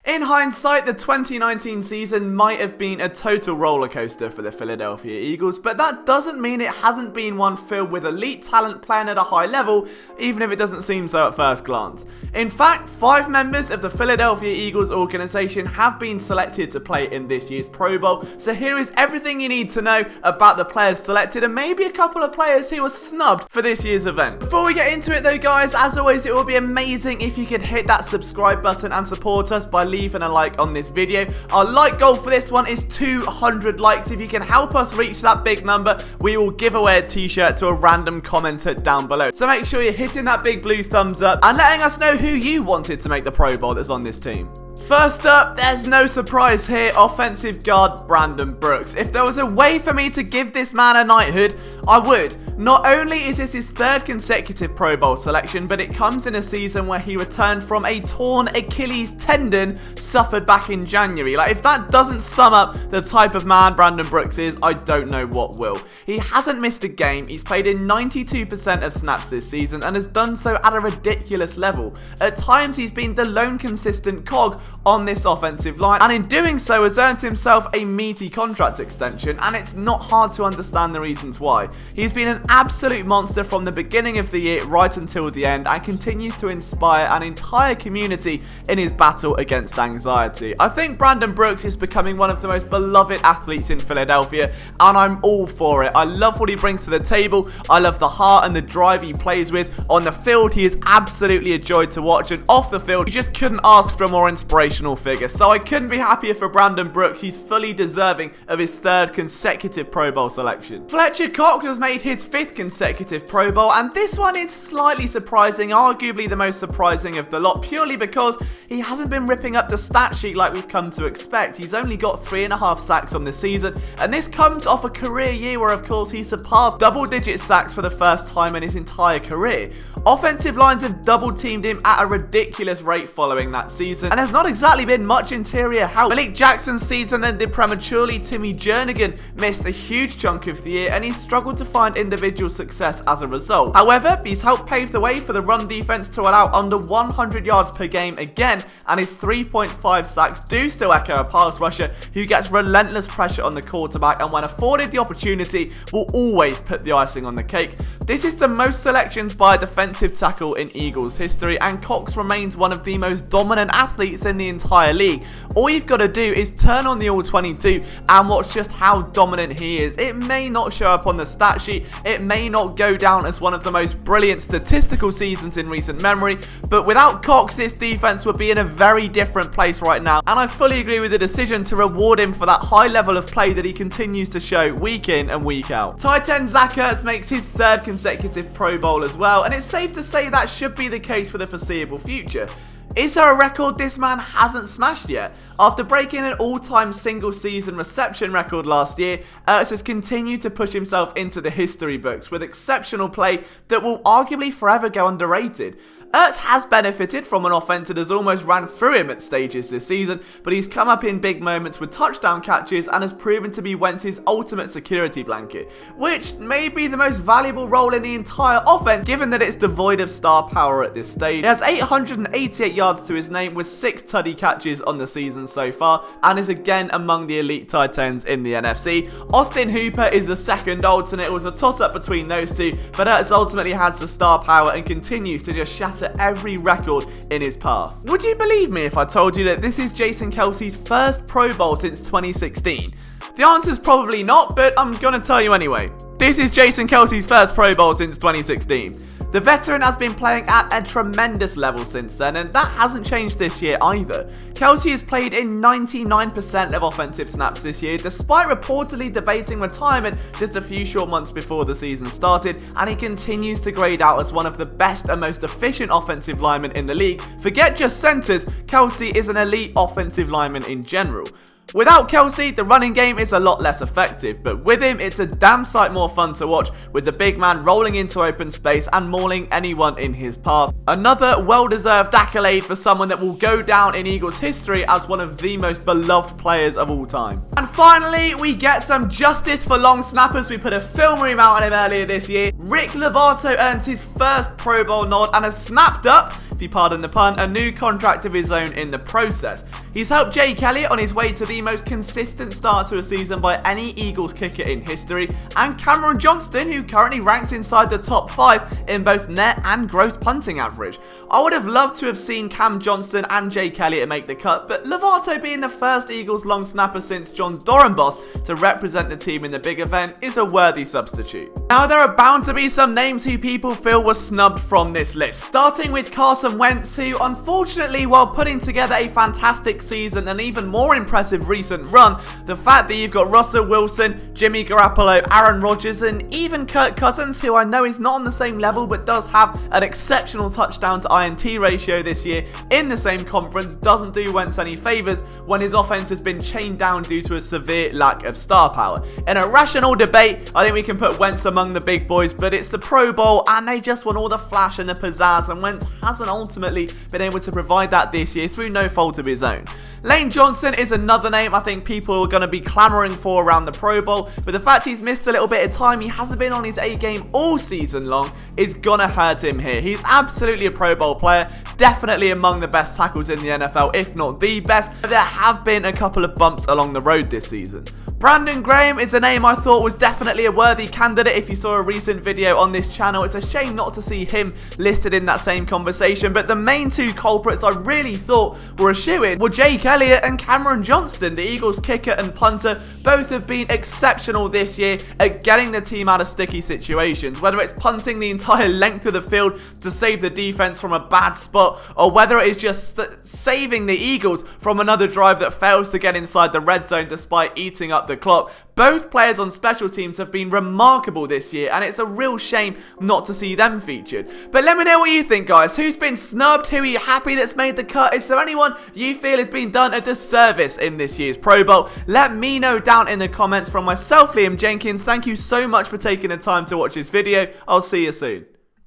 In hindsight, the 2019 season might have been a total rollercoaster for the Philadelphia Eagles, but that doesn't mean it hasn't been one filled with elite talent playing at a high level, even if it doesn't seem so at first glance. In fact, 5 members of the Philadelphia Eagles organization have been selected to play in this year's Pro Bowl, so here is everything you need to know about the players selected and maybe a couple of players who were snubbed for this year's event. Before we get into it though guys, as always it would be amazing if you could hit that subscribe button and support us by leaving a like on this video. Our like goal for this one is 200 likes. If you can help us reach that big number, we will give away a t-shirt to a random commenter down below. So make sure you're hitting that big blue thumbs up and letting us know who you wanted to make the Pro Bowl that's on this team. First up, there's no surprise here, offensive guard Brandon Brooks. If there was a way for me to give this man a knighthood, I would. Not only is this his 3rd consecutive Pro Bowl selection, but it comes in a season where he returned from a torn Achilles tendon suffered back in January. Like, if that doesn't sum up the type of man Brandon Brooks is, I don't know what will. He hasn't missed a game, he's played in 92% of snaps this season and has done so at a ridiculous level. At times he's been the lone consistent cog on this offensive line, and in doing so has earned himself a meaty contract extension, and it's not hard to understand the reasons why. He's been an absolute monster from the beginning of the year right until the end and continues to inspire an entire community in his battle against anxiety. I think Brandon Brooks is becoming one of the most beloved athletes in Philadelphia, and I'm all for it. I love what he brings to the table, I love the heart and the drive he plays with. On the field he is absolutely a joy to watch, and off the field you just couldn't ask for a more inspirational figure. So I couldn't be happier for Brandon Brooks. He's fully deserving of his 3rd consecutive Pro Bowl selection. Fletcher Cox has made his 5th consecutive Pro Bowl, and this one is slightly surprising, arguably the most surprising of the lot, purely because he hasn't been ripping up the stat sheet like we've come to expect. He's only got 3.5 sacks on the season, and this comes off a career year where of course he surpassed double-digit sacks for the first time in his entire career. Offensive lines have double teamed him at a ridiculous rate following that season, and there's not exactly been much interior help. Malik Jackson's season ended prematurely, Timmy Jernigan missed a huge chunk of the year, and he's struggled to find individual success as a result. However, he's helped pave the way for the run defense to allow under 100 yards per game again, and his 3.5 sacks do still echo a pass rusher who gets relentless pressure on the quarterback and when afforded the opportunity will always put the icing on the cake. This is the most selections by a defensive tackle in Eagles history, and Cox remains one of the most dominant athletes in the entire league. All you've got to do is turn on the All-22 and watch just how dominant he is. It may not show up on the stat sheet, it may not go down as one of the most brilliant statistical seasons in recent memory, but without Cox this defense would be in a very different place right now, and I fully agree with the decision to reward him for that high level of play that he continues to show week in and week out. Tight end Zach Ertz makes his 3rd consecutive Pro Bowl as well, and it's safe to say that should be the case for the foreseeable future. Is there a record this man hasn't smashed yet? After breaking an all-time single-season reception record last year, Ertz has continued to push himself into the history books with exceptional play that will arguably forever go underrated. Ertz has benefited from an offense that has almost ran through him at stages this season, but he's come up in big moments with touchdown catches and has proven to be Wentz's ultimate security blanket, which may be the most valuable role in the entire offense given that it's devoid of star power at this stage. He has 888 yards to his name with 6 tutty catches on the season so far and is again among the elite tight ends in the NFC. Austin Hooper is the second alternate. It was a toss-up between those two, but Ertz ultimately has the star power and continues to just shatter every record in his path. Would you believe me if I told you that this is Jason Kelce's 1st Pro Bowl since 2016? The answer's probably not, but I'm gonna tell you anyway. This is Jason Kelce's 1st Pro Bowl since 2016. The veteran has been playing at a tremendous level since then, and that hasn't changed this year either. Kelce has played in 99% of offensive snaps this year, despite reportedly debating retirement just a few short months before the season started, and he continues to grade out as one of the best and most efficient offensive linemen in the league. Forget just centers, Kelce is an elite offensive lineman in general. Without Kelce, the running game is a lot less effective, but with him, it's a damn sight more fun to watch, with the big man rolling into open space and mauling anyone in his path. Another well-deserved accolade for someone that will go down in Eagles history as one of the most beloved players of all time. And finally, we get some justice for long snappers. We put a film room out on him earlier this year. Rick Lovato earned his first Pro Bowl nod and has snapped up, if you pardon the pun, a new contract of his own in the process. He's helped Jake Elliott on his way to the most consistent start to a season by any Eagles kicker in history, and Cameron Johnston, who currently ranks inside the top 5 in both net and gross punting average. I would have loved to have seen Cam Johnston and Jake Elliott make the cut, but Lovato being the first Eagles long snapper since John Dorenbos to represent the team in the big event is a worthy substitute. Now, there are bound to be some names who people feel were snubbed from this list, starting with Carson Wentz, who unfortunately, while putting together a fantastic season and even more impressive recent run, the fact that you've got Russell Wilson, Jimmy Garoppolo, Aaron Rodgers, and even Kirk Cousins, who I know is not on the same level but does have an exceptional touchdown to INT ratio this year in the same conference, doesn't do Wentz any favours when his offense has been chained down due to a severe lack of star power. In a rational debate, I think we can put Wentz among the big boys, but it's the Pro Bowl and they just want all the flash and the pizzazz, and Wentz hasn't ultimately been able to provide that this year through no fault of his own. Lane Johnson is another name I think people are going to be clamouring for around the Pro Bowl, but the fact he's missed a little bit of time, he hasn't been on his A game all season long, is going to hurt him here. He's absolutely a Pro Bowl player, definitely among the best tackles in the NFL, if not the best, but there have been a couple of bumps along the road this season. Brandon Graham is a name I thought was definitely a worthy candidate if you saw a recent video on this channel. It's a shame not to see him listed in that same conversation, but the main two culprits I really thought were a shoo-in were Jake Elliott and Cameron Johnston. The Eagles kicker and punter both have been exceptional this year at getting the team out of sticky situations, whether it's punting the entire length of the field to save the defense from a bad spot, or whether it is just saving the Eagles from another drive that fails to get inside the red zone despite eating up the clock. Both players on special teams have been remarkable this year, and it's a real shame not to see them featured. But let me know what you think, guys. Who's been snubbed? Who are you happy that's made the cut? Is there anyone you feel has been done a disservice in this year's Pro Bowl? Let me know down in the comments. From myself, Liam Jenkins, thank you so much for taking the time to watch this video. I'll see you soon.